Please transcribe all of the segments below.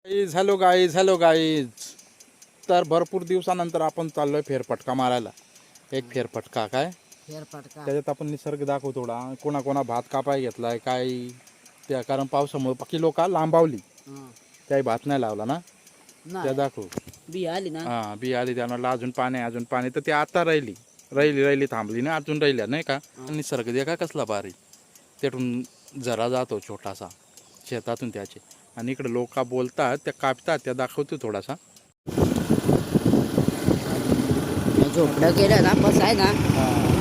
Hello guys. तर भरपूर दिवसानंतर आपण चाललोय फेरफटका मारायला. एक फेरफटका काय फेरफटका त्याच्यात आपण निसर्ग दाखवू थोडा. कोणा भात कापाय घेतलाय काय त्या कारण पावसामुळे बाकी लोक लांबावली काही भात नाही लावला ना त्या दाखवू. बी आली ना हा बी आली त्यांना अजून पाणी तर ते आता राहिली थांबली ना अजून राहिल्या नाही का. निसर्ग दे का कसला भारी. त्यातून झरा जातो छोटासा शेतातून त्याचे आणि इकडे लोक बोलतात त्या कापतात त्या दाखवतो थोडासा. झोपडं केलं ना बसाय ना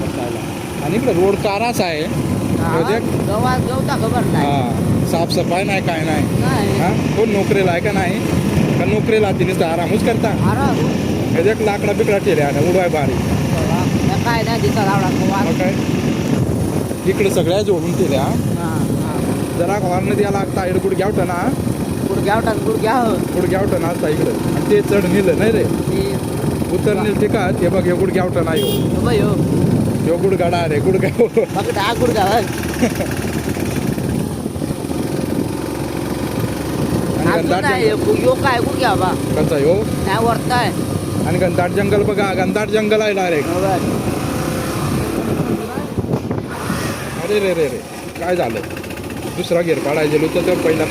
बसायला. आणि इकडे रोड काराच आहे. गव्हात गवता खबर नाही. हा साफसफाई नाही काय नाही. नाही हा कोण नोकरीला आहे का नाही का नोकरीला तिने आरामच करता. एक लाकडा बिकडा ठेल्या उडवाय भारी काय नाही दिसत आवडा काय इकडे सगळ्या जोडून केल्या. जरा घालणं द्यायला लागता इकडे गुडघ्यावट ना गुडघ्यावट ना असता इकडे आणि ते चढ नेलं नाही रे उतर नेल ते का ते बघ हे गुडघ्यावट नाही हो गुडगाडा रे गुडगाव कसा यो नाही वरताय आणि घनदाट जंगल बघा घनदाट जंगल आहे डायरेक्ट. अरे रे रे रे काय झालं दुसरा घेर पाडायला गेलो तर पहिला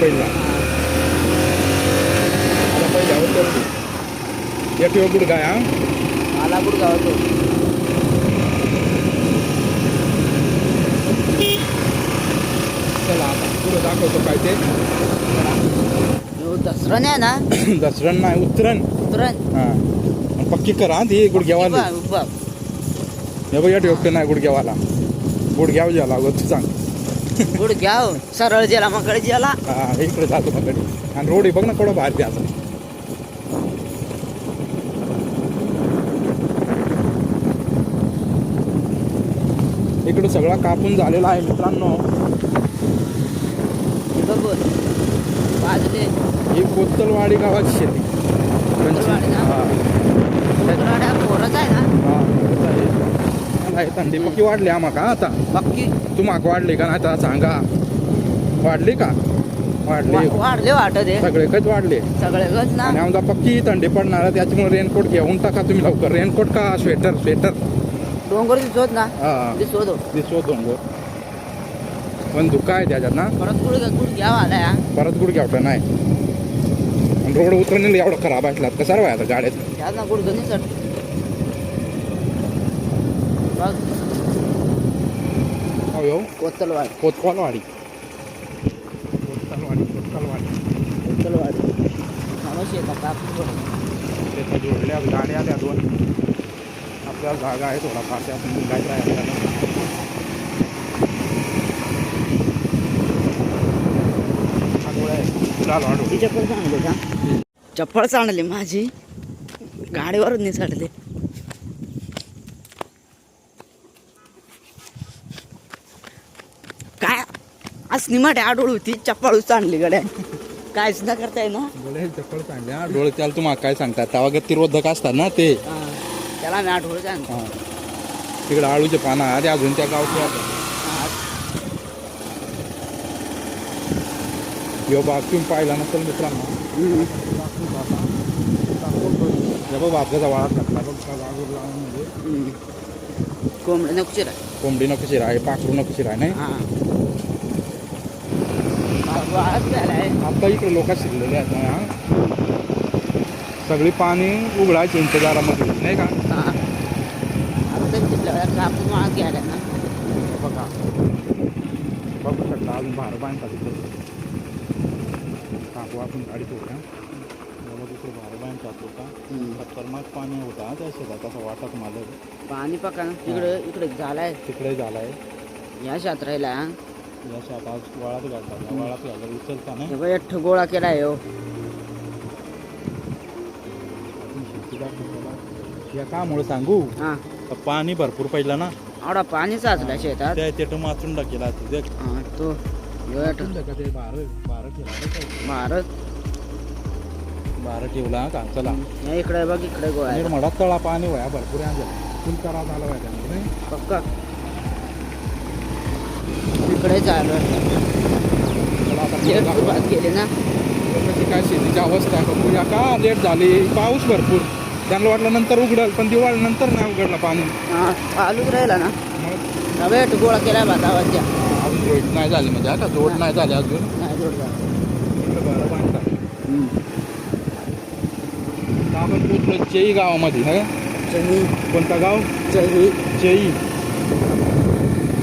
एक गुडगाय हा मला गुडगाव होतो. चला आता पुढे दाखवतो काय ते. दसरण आहे ना दसरण नाही उतरण हा पक्की करा ती गुडघ्यावाला. हे बघ या ठेवते नाही गुडघ्यावाला गुडघ्याव ज्याला तू सांग गुडघ्याव सरळ जेला मकडे जेला हा इकडे जातो मकडे आणि रोड बघ ना थोडं बाहेर द्यायचा. इकडे सगळा कापून झालेला आहे मित्रांनो. ही कोत्तलवाडी गावाची शेती. थंडी पक्की वाढली आम्हाला आता पक्की तुम्हाला वाढली का नाही आता सांगा. वाढली का वाढले वाटत सगळेच वाढले सगळेच ना. आणि आमचा पक्की थंडी पडणार त्याच्यामुळे रेनकोट घेऊन टाका तुम्ही लवकर. रेनकोट का स्वेटर डोंगर दिसत ना दिसतो डोंगर पण धुका आहे त्याच्यात ना. परत गुडघ्यावटा नाही आणि रोड उतरणे एवढं खराब असला कसा रे आता गाड्यात कोतवालवाडी जोडल्या गाड्या आल्या दोन आपल्याला जागा आहे थोडाफार त्यातून निघायचं आहे आपल्याला. चप्पल चांगली माझी गाडीवरून निसटले. काय आज निमाटे आडोळ होती चप्पल चांगली गड्या कायच न करताय ना. चप्पल चांगल्या डोळे त्याला तुम्हाला काय सांगतात तेव्हा तिरोधक असतात ना ते त्याला मी आठवलं सांगतो. तिकडे आळूचे पानं आधी अजून त्या गावचे यो बाग तुम्ही पाहिला नसेल मित्रांनो. बापचा वाळा टाकला कोंबडी नको शिरा आहे पाखरू नको शिरा नाही. आता इकडे लोक शिरलेले आहेत सगळी पाणी उघडायची इंतजारामध्ये नाही का. बघा बघू शकता अजून भार बांधतात तिथे काकू आपण गाडी होता बाबा तिकडे भार बांधतात होता खतरनाक पाणी होता त्या शेतात असं वाटत मला. पाणी पका इकडे झालाय या शात्राला या शेतात वाळात घालतात वाळात घालतात उचलता ना एकट गोळा केलाय या कामुळे सांगू पाणी भरपूर पडलं ना आवडा पाणी साचला शेतात ते माचून टाकेला तो बारा ठेवला का. चला इकडे बघ इकडे गोळा निर्मळा तळा पाणी वया भरपूर फुल करा झाला पाहिजे पक्का इकडे चालू सुरुवात केली ना कशी काय शेतीची अवस्था बघूया का लेट झाली पाऊस भरपूर त्यांना वाटलं नंतर उघडल पण दिवाळी नंतर नाही उघडलं पाणी हा चालूच राहिला ना मग वेट गोळा केला भातावाच्या अजून जोड नाही झाली म्हणजे आता जोड नाही झाली अजून नाही जोडला इकडं बरं पाणी चालू. आता आपण पोचलो चेई गावामध्ये ना चही कोणता गाव चही चेई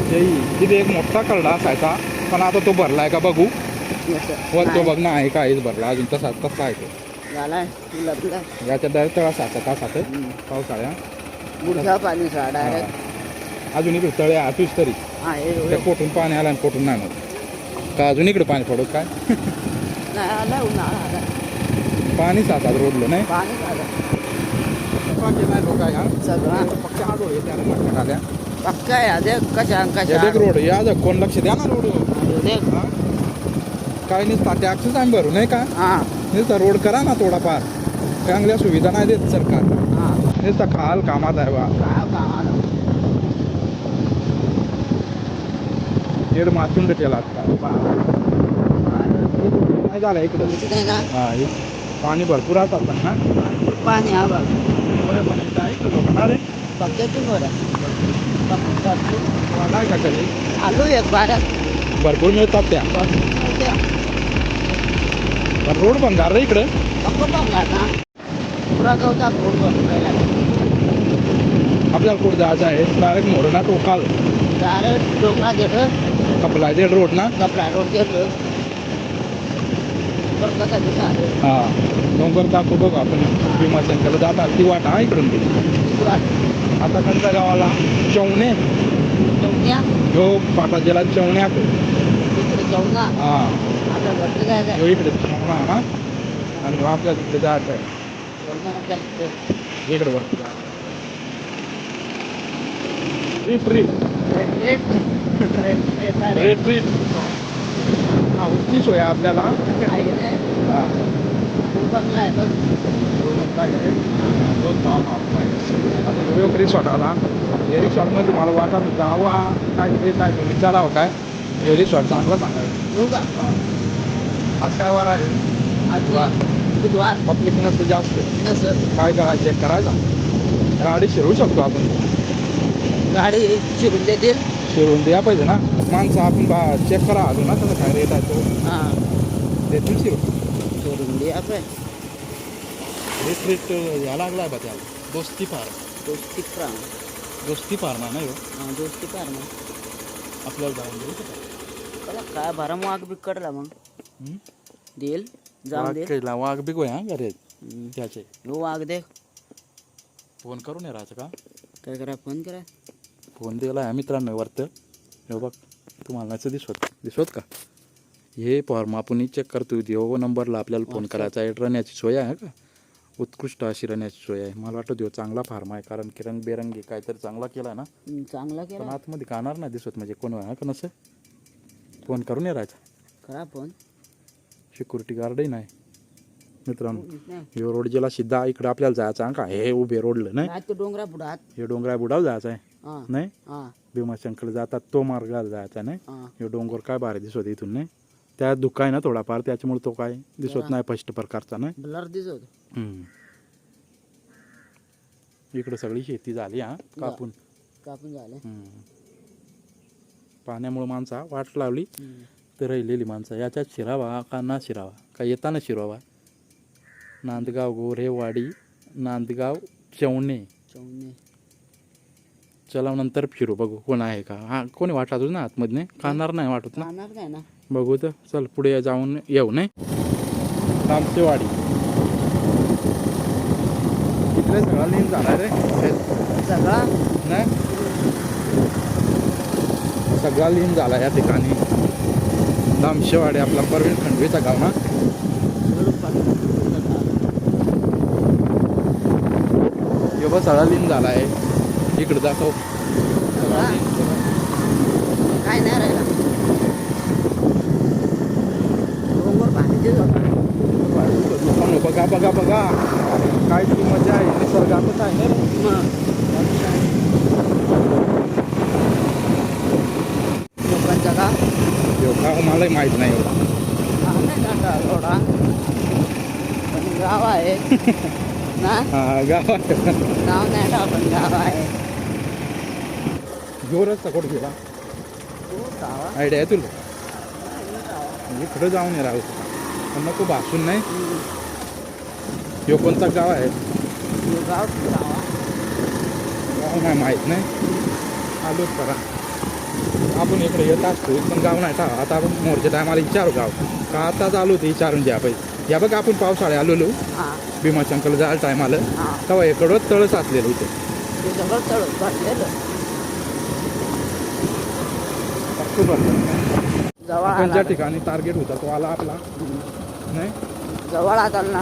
चेई तिथे एक मोठा कळडा असायचा पण आता तो भरलाय का बघू वर तो बघ ना आहे का हेच भरला अजून तसा तसा आहे तो झालाय तुला तुला याच्या डायरेक्ट तळा तासात पावसाळ्या गुडघा पाणी डायरेक्ट अजून इकडे तळे आतूच तरी हा त्या कोठून पाणी आलं आणि कोठून नाही मग का अजून इकडे पाणी पडत काय नाही आला उन्हाळा आला पाणी सातात रोडलं नाही पाणी झालं नाही लोक आहे सगळं पक्ष आडोळे त्याला मोठ्या आल्या पक्का आहे अదే कशा कशा एक रोड या कोण लक्ष द्या ना रोड देख काय नुसता टॅक्सच आम्ही भरू नाही का हा नुसता रोड करा ना थोडाफार चांगल्या सुविधा नाही देत सरकार हा नुसता खाल कामात आहे बा हेड मातून त्याला नाही झालं इकडं नाही ना हा पाणी भरपूर राहतात पण ना पाणी हा बघ लोकांना रे पक्क्यातून बरं काय का कधी आलू एक बारात भरपूर मिळतात त्या पण रोड बंगार रे इकडं पक्क बघणार ना पुरा गवता रोड बनवायला आपल्याला कुठं जायचं आहे डायरेक्ट मोरणा टोकाल डायरेक्ट डोंगरा गेलं कपला दे रोड ना कपडा रोड गेलं बरं कसा दिसा हा डोंगर दाखवू बघ आपण भीमाशंकरला जातात ती वाट आहे इकडून आता कोणत्या गावाला चवणे चौक्या हो पाटा जिल्हा चवण्यात तिकडे जाऊ ना हा आता वरती जायचं हो इकडे चवणा हा आणि आपल्या तिकडे जायचं आहे इकडे वरती ट्रीट हा उठली सोय आपल्याला हा रिसॉर्ट आला हे रिसॉर्टमध्ये मला वाटत जावा काय ते काय विचारावं काय हे रिसॉर्ट चांगलं सांगायचं आज काय वार आहे बुधवार पब्लिक नसतं जास्त नसं काय करायचं चेक करायचा गाडी शिरवू शकतो आपण गाडी शिरून देतील शिरवून द्या पाहिजे ना माणसं आपण चेक करा अजून ना त्याचा काय रेट आहे तो हां देतील शिरवून शिरून दे आपण रेट या लागला आहे बा त्याला दोस्ती फार्म दोस्ती फार्म दोस्ती फार्म आहे ना ह्यो. हां दोस्ती फार्म आपल्याला जाऊन देऊ शकतो त्याला काय भरम वाघ बिकडला मग हम्म? देईल जाऊन वाघ दे केला वाघ बिगोय हा घरे त्याचे हो वाघ दे फोन करून ये राहायचं का काय करा फोन करा फोन दिला आहे मित्रांनो वरतं हे बघ तुम्हाला नसं दिसवत का हे फॉर्म आपण चेक करतो हो नंबरला आपल्याला फोन करायचा आहे राहण्याची सोय आहे का उत्कृष्ट अशी राहण्याची सोय आहे मला वाटतं चांगला फार्म आहे कारण किरण बेरंगी काहीतरी चांगला केला आहे ना चांगला पण केला आतमध्ये काणार नाही दिसत म्हणजे कोण आहे का नसं फोन करून ये राहायचा करा फोन सिक्युरिटी गार्डही नाही मित्रांनो हे रोड जिला सिद्धा इकडे आपल्याला जायचं आहे का हे उभे रोडलं नाही तो डोंगरा बुडात हे डोंगरा बुडाव जायचं आहे हां नाही हां भीमाशंकर जातात तो मार्गाला जायचा नाही हां हे डोंगर काय भारी दिसत इथून नाही त्या धुका आहे ना थोडाफार त्याच्यामुळे तो काय दिसत नाही फर्स्ट प्रकारचा नाही ब्लर दिसत इकडे सगळी शेती झाली हा कापून कापून झाले पाण्यामुळे माणसा वाट लावली तर राहिलेली माणसं याच्यात शिरावा का ना शिरावा का येताना शिरावा नांदगाव गोरेवाडी नांदगाव चवणे चौने चला नंतर फिरू बघू कोण आहे का हा कोणी वाटत ना आतमधने खाणार नाही वाटत ना जाणार काय ना बघू तर चल पुढे जाऊन येऊ नाही तामसेवाडी इकडे सगळा लीन झाला रे सगळा नाही सगळा लीन झाला या ठिकाणी तामसेवाडी आपला परवीन खंडवीचा गाव ना यो सगळा लीन झाला आहे इकडे दाखव काय नाही राहिला डोंगर पाणी बघा बघा बघा काय ती मजा आहे निसर्गातच आहे ना लोकांचा का योगा मला माहित नाही एवढा थोडा पण गाव आहे ना. हा गावात नाव नाही ना पण गाव आहे. जोरच सकोट गेला हो गावा. आयडिया आहे तुला इकडं जाऊन ये राहू पण नको भासून नाही. ह्यो कोणता गाव आहे गाव गावा. गाव नाही माहीत नाही. आलोच बघा आपण इकडे येत असतो पण गाव नाही का आता आपण मोरच्या टायमाला विचारू गाव का आताच आलो ते विचारून द्या पाहिजे. या बघ आपण पावसाळे आलेलो हां भीमाशंकरला जायला टाइम आलं हां. तेव्हा इकडं तळस असलेलं इथे ते सगळं चढ भरलेलं. जवळ आपण ज्या आला. ठिकाणी टार्गेट होता तो आला आपला नाही. जवळ आला ना.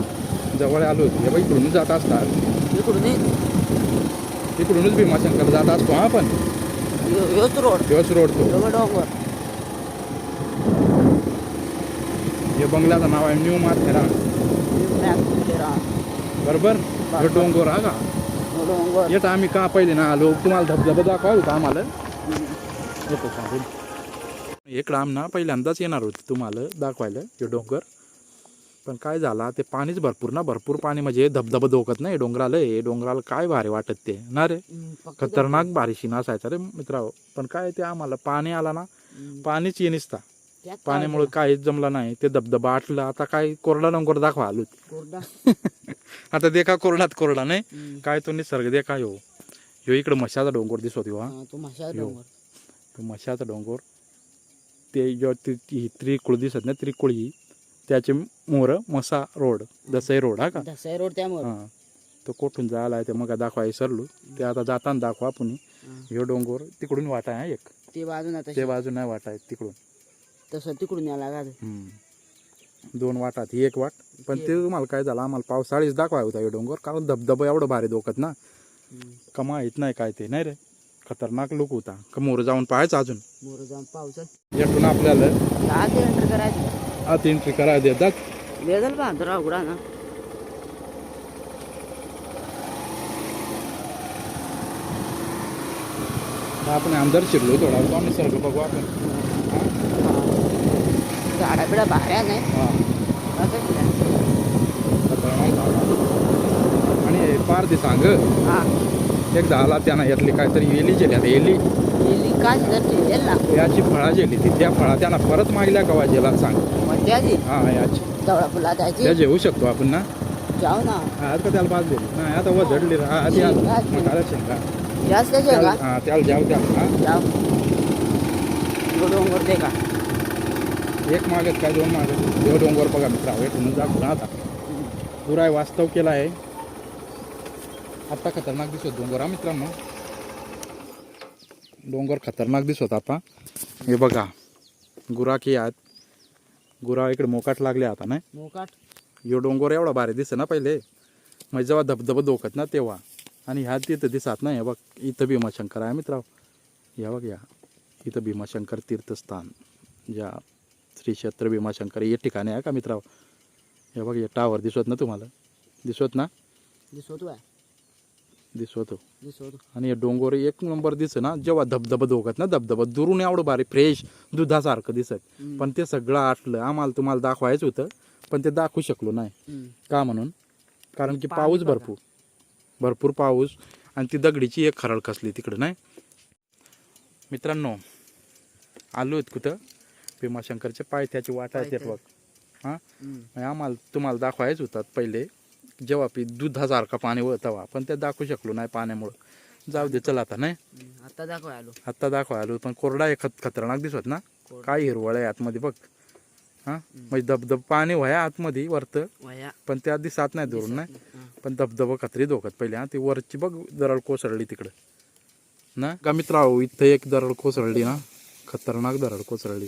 जवळ आलो होतो हे बघ इकडूनच जात असतात इकडून इकडूनच भीमाशंकर जात असतो हा पण योच रोड. दिवस रोड तो डोंगर डोंगर. हे बंगल्याचं नाव आहे न्यू माथेरा बरोबर हे डोंगर हा का डोंगर. येत आम्ही का पहिले ना आलो तुम्हाला धबधबा दाखवा होता आम्हाला येतो सांगून इकडं आम ना पहिल्यांदाच येणार होते तुम्हाला दाखवायला हे डोंगर पण काय झाला ते पाणीच भरपूर ना भरपूर पाणी म्हणजे धबधबा धोकत नाही डोंगराला हे डोंगराला काय भारी वाटत ते ना रे खतरनाक भारी सीन असायचा रे मित्रांनो. पण काय ते आम्हाला पाणी आला ना पाणीच ये निसता पाण्यामुळे काहीच जमलं नाही ते धबधबा आटलं. आता काय कोरडा डोंगर दाखवा आलो आता देखा कोरडात कोरडा नाही काय तो निसर्ग देखा ह्यो इकडं मशाचा डोंगर दिसत हा तो माशा डोंगर. तो मशाचा डोंगर ते जेव्हा त्रिकुळ दिसत ना त्रिकुळी त्याचे मोर मसा रोड दसई रोड हा का दसई रोड त्यामुळे. हां तो कोठून जायला आहे ते मग दाखवा विसरलो ते आता जाताना दाखवा आपण ह्यो डोंगर तिकडून वाटा आहे एक ते बाजून ते बाजू नाही वाटा आहे तिकडून तसं तिकडून यायला का. दोन वाटात ही एक वाट पण ते तुम्हाला काय झालं आम्हाला पावसाळीच दाखवाय होता हे डोंगर कारण धबधबा एवढं भारी धोकत ना का माहीत नाही काय ते नाही रे खतरनाक लोक होता का मोर जाऊन पाहायचं अजून मोर जाऊन पावसात यातून आपल्याला आत एंटर करायचं. आत एंट्री करायला देतात वेदल बांधरा उघडा ना. आपण अंदर शिरलो थोडा तो आम्ही निसर्ग बघू आपण झाडा बिडा बाहेर नाही. हां खतरनाक झाला. आणि पार दे सांग हा एकदा आला त्यानं यातली काहीतरी एली जेली आता एली काय येईल ना. याची फळा जेली ती त्या फळा त्यांना परत मागल्या कवा जेला सांग म्हणजे आधी हा याची तवळा फुला द्यायची. त्या जेवू शकतो आपण ना जाऊ ना. आज का त्याला बाज दिली नाही आता व झडली आधी मकाला शेंगा जास्त का हा त्याला जाऊ द्या हा जाऊ डोंगर दे का. एक मागत काय दोन मागत देव डोंगर बघा मित्रा भेटून दाखवून आता पुराय वास्तव केला आहे. आता खतरनाक दिसत डोंगर हा मित्रांनो डोंगर खतरनाक दिसत आता हे बघा गुराखी आहेत गुरा इकडे मोकाट लागले आता नाही मोकाट. ह्यो डोंगर एवढा भारी दिसे ना पहिले म्हणजे जेव्हा धबधबा धोकत ना तेव्हा आणि ह्या तिथं दिसत नाही हे बघ इथं भीमाशंकर आहे मित्रांनो. या बघ या इथं भीमाशंकर तीर्थस्थान ज्या श्री क्षेत्र भीमाशंकर हे ठिकाणी आहे का मित्रांनो. हे बघ हे टावर दिसत ना तुम्हाला दिसत ना दिसतो दिसतो दिसतो. आणि हे डोंगर एक नंबर दिसत ना जेव्हा धबधबा धोकत ना धबधबा दुरून एवढं भारी फ्रेश दुधासारखं दिसत पण ते सगळं आटलं आम्हाला तुम्हाला दाखवायचं होतं पण ते दाखवू शकलो नाही का म्हणून कारण की पाऊस भरपूर पाऊस आणि ती दगडीची एक खरड कसली तिकडं नाही मित्रांनो. आलो आहेत कुठं भीमाशंकरच्या पायथ्याची वाट आहे ते बघ हां आम्हाला तुम्हाला दाखवायच होतात पहिले जेव्हा दुधासारखं पाणी तेव्हा पण ते दाखवू शकलो नाही पाण्यामुळं. जाऊ दे चला आता नाही आत्ता दाखवा आलो पण कोरडा एक खतरनाक दिसत ना काय हिरवळ आहे आतमध्ये बघ हां म्हणजे धबधब पाणी व्हाया आतमध्ये वरतं पण त्या दिसत नाही दुरून नाही पण धबधबा खतरी धोकत पहिले हां ती वरची बघ दरड कोसळली तिकडं ना का मित्रांनो इथं एक दरड कोसळली ना खतरनाक दरड कोसळली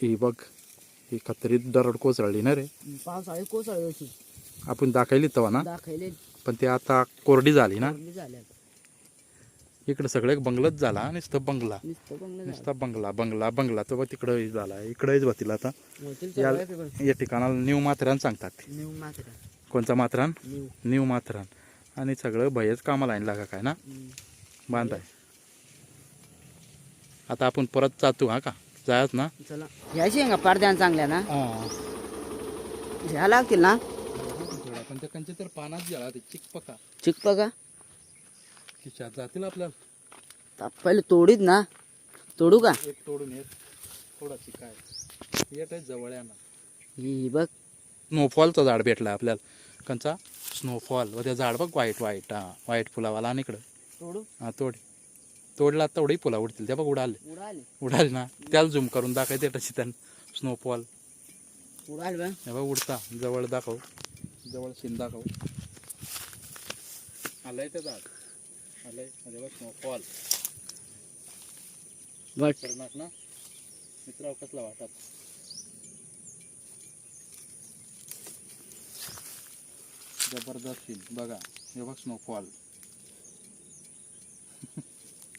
ही बघ ही खतरीत दरड कोसळली ना रे पावसाळी कोसळली होती आपण दाखवली तेव्हा ना दाखवले पण ते आता कोरडी झाली ना इकडे सगळे बंगलच झाला नुसतं बंगला नुसता बंगला बंगला बंगला तो तिकडं झाला इकडेच बघतील आता या ठिकाणाला न्यू माथेरान सांगतात कोणचा माथेरान न्यू माथेरान आणि सगळं भयच कामाला आणला का काय ना बांधाय आता आपण परत जातो हा का जायच ना चला यायची का पडद्यान चांगल्या ना घ्या लागतील ना पण त्या कंचे तर पानात गेला ते चिक पका चिकपा का खिशात जातील आपल्याला. पहिले तोडीत ना तोडू का एक तोडून येत थोडा चिक आहे येत आहे जवळ आहे ना. ही बघ स्नोफॉलचं झाड भेटलं आपल्याला कंचा स्नोफॉल व त्या झाड बघ व्हाईट व्हाईट हा व्हाईट फुलावाला आणि इकडं तोडू हा तोडला तेवढी फुला उडतील त्या बघ उडाले उडाले उडाले ना त्याला झूम करून दाखवते तशी त्यांना स्नोफॉल उडाल बघ हे बघ उडता जवळ दाखव जवळ शिन दाखव आलंय ते झाड आलंय अरे बघ स्नोफॉल बघ खतरनाक ना मित्राव कसला वाटत. जबरदस्त सीन बघा हे बघ स्नोफॉल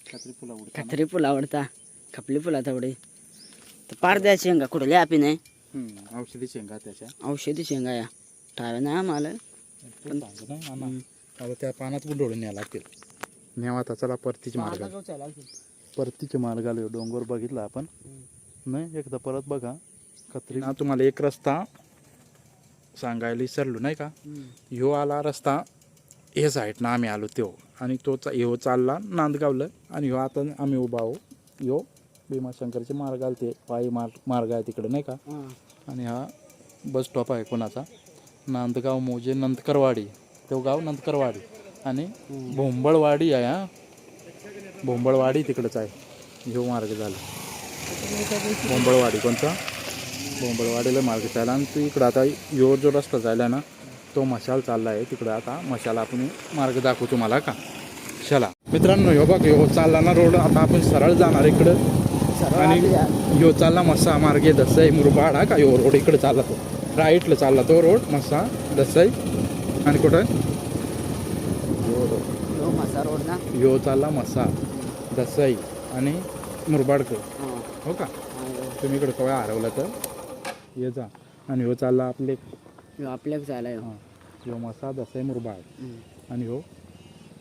छत्री फुला उडता कतरी फुलं आवडता खपली फुला तेवढी तर पार द्या शेंगा कुठल्या आपी नाही औषधी शेंगा त्याच्या औषधी शेंगा या टाळ्या नाही आम्हाला पण सांगतो ना आम्हा आता त्या पानात गुंडोळून न्यायला लागतील नेवा आता चला परतीच्या मार्गाला परतीच्या मार्गाला डोंगर बघितला आपण नाही एकदा परत बघा कत्री ना तुम्हाला एक रस्ता सांगायला विसरलो नाही का ह्यो आला रस्ता हे साईडनं आम्ही आलो तो आणि तो ह्यो चालला नांदगावला आणि ह्यो आता आम्ही उभा आहो ह्यो भीमाशंकरचे मार्ग आले ते पायी मार्ग आहे तिकडे नाही का आणि हा बस स्टॉप आहे कोणाचा नांदगाव मोजे नंदकरवाडी तो गाव नंदकरवाडी आणि भोंबळवाडी आहे हा भोंबळवाडी तिकडंच आहे ह्यो मार्ग झाला भोंबळवाडी कोणता भोंबळवाडीला मार्ग चालला आणि तू इकडं आता ह्यो जो रस्ता जायला ना तो मशाल चालला आहे तिकडं आता मशाला आपण मार्ग दाखवू तुम्हाला का चला मित्रांनो ह्यो बघ ह्यो चालला ना रोड आता आपण सरळ जाणार इकडं आणि ह्यो चालला मस्सा मार्गे दसई मुरबाड हा का ह्यो रोड इकडे चालला तो राईटला चालला तो रोड मस्सा दसई आणि कुठं मसा रोड ना ह्यो चालला मस्सा दसई आणि मुरबाडकर हो का तुम्ही इकडं कवा हरवलं तर ये जा आणि ह्यो चालला आपले आपल्याक चालाय हां ह्यो मसा दसई मुरबाड आणि ह्यो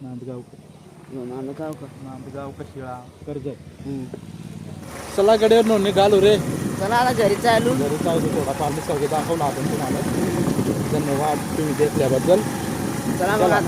नांदगाव नांदगाव शिळा कर्जत चला गड्या नो निघालो रे चला आता घरी चालू घरी चालू थोडा पार्टी सगळं दाखवला आपण तुम्हाला धन्यवाद तुम्ही घेतल्याबद्दल चला बघा